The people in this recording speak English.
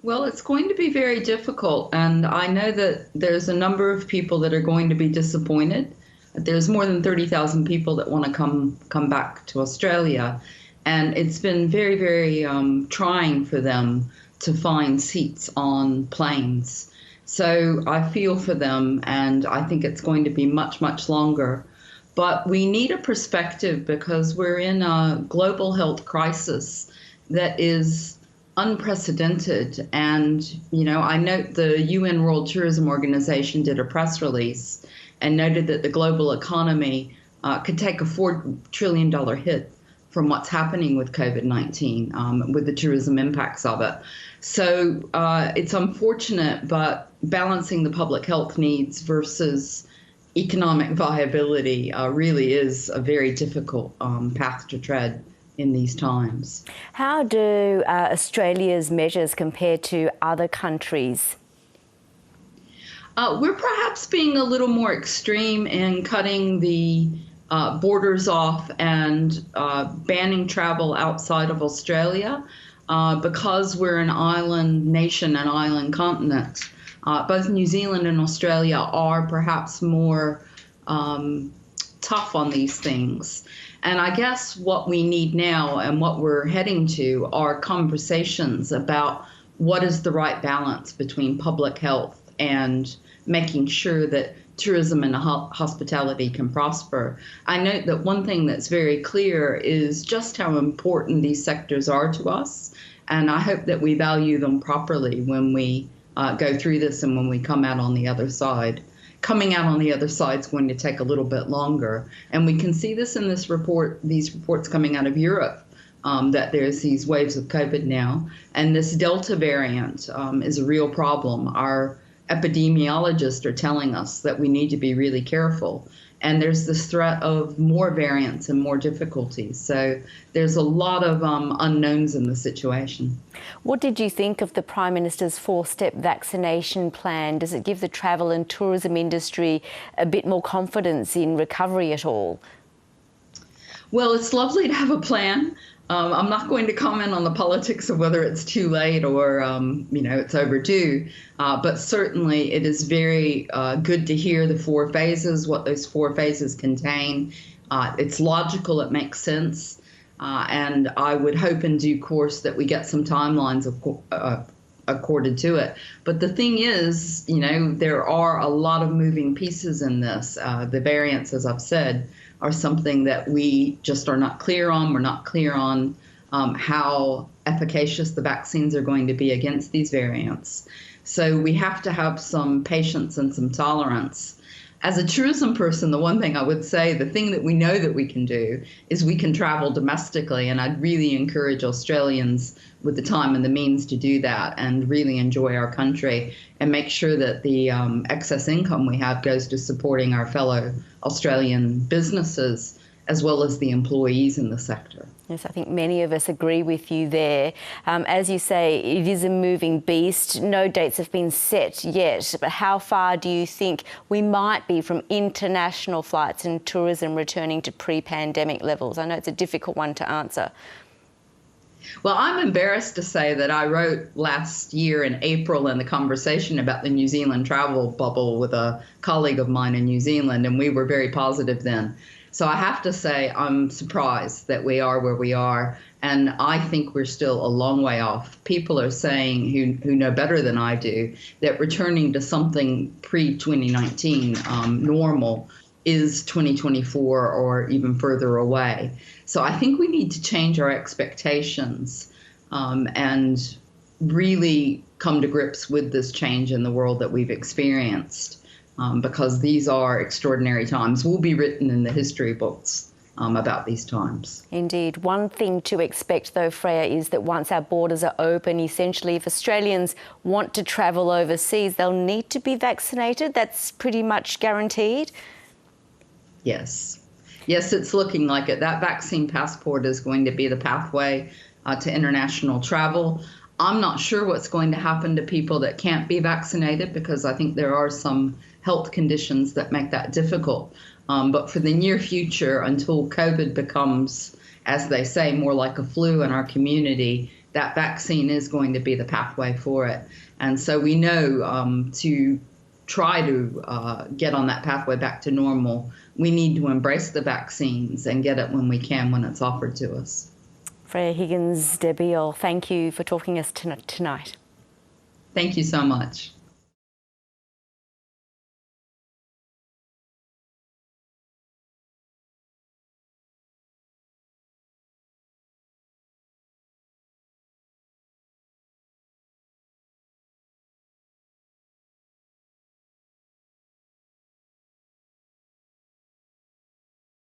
Well, it's going to be very difficult, and I know that there's a number of people that are going to be disappointed. There's more than 30,000 people that want to come back to Australia, and it's been very, very trying for them to find seats on planes. So I feel for them, and I think it's going to be much, much longer. But we need a perspective because we're in a global health crisis that is unprecedented. And, I note the UN World Tourism Organization did a press release and noted that the global economy could take a $4 trillion hit from what's happening with COVID-19, with the tourism impacts of it. So it's unfortunate, but balancing the public health needs versus economic viability really is a very difficult path to tread in these times. How do Australia's measures compare to other countries? We're perhaps being a little more extreme in cutting the borders off and banning travel outside of Australia because we're an island nation, an island continent. Both New Zealand and Australia are perhaps more tough on these things. And I guess what we need now and what we're heading to are conversations about what is the right balance between public health and making sure that tourism and hospitality can prosper. I note that one thing that's very clear is just how important these sectors are to us. And I hope that we value them properly when we go through this and when we come out on the other side. Coming out on the other side is going to take a little bit longer. And we can see this in this report, these reports coming out of Europe, that there's these waves of COVID now. And this Delta variant is a real problem. Our epidemiologists are telling us that we need to be really careful. And there's this threat of more variants and more difficulties. So there's a lot of unknowns in the situation. What did you think of the Prime Minister's 4-step vaccination plan? Does it give the travel and tourism industry a bit more confidence in recovery at all? Well, it's lovely to have a plan. I'm not going to comment on the politics of whether it's too late or, it's overdue. But certainly it is very good to hear the 4 phases, what those 4 phases contain. It's logical, it makes sense. And I would hope in due course that we get some timelines accorded to it. But the thing is, there are a lot of moving pieces in this. The variants, as I've said, are something that we just are not clear on. We're not clear on how efficacious the vaccines are going to be against these variants. So we have to have some patience and some tolerance. As a tourism person, the one thing I would say, the thing that we know that we can do is we can travel domestically. And I'd really encourage Australians with the time and the means to do that and really enjoy our country and make sure that the excess income we have goes to supporting our fellow Australian businesses as well as the employees in the sector. Yes, I think many of us agree with you there. As you say, it is a moving beast. No dates have been set yet, but how far do you think we might be from international flights and tourism returning to pre-pandemic levels? I know it's a difficult one to answer. Well, I'm embarrassed to say that I wrote last year in April in the conversation about the New Zealand travel bubble with a colleague of mine in New Zealand, and we were very positive then. So I have to say I'm surprised that we are where we are, and I think we're still a long way off. People are saying, who know better than I do, that returning to something pre-2019 normal is 2024 or even further away. So I think we need to change our expectations and really come to grips with this change in the world that we've experienced. Because these are extraordinary times. Will be written in the history books about these times. Indeed. One thing to expect, though, Freya, is that once our borders are open, essentially, if Australians want to travel overseas, they'll need to be vaccinated. That's pretty much guaranteed. Yes. Yes, it's looking like it. That vaccine passport is going to be the pathway to international travel. I'm not sure what's going to happen to people that can't be vaccinated because I think there are some health conditions that make that difficult. But for the near future, until COVID becomes, as they say, more like a flu in our community, that vaccine is going to be the pathway for it. And so we know to try to get on that pathway back to normal, we need to embrace the vaccines and get it when we can, when it's offered to us. Freya Higgins-Desbiolles, thank you for talking to us tonight. Thank you so much.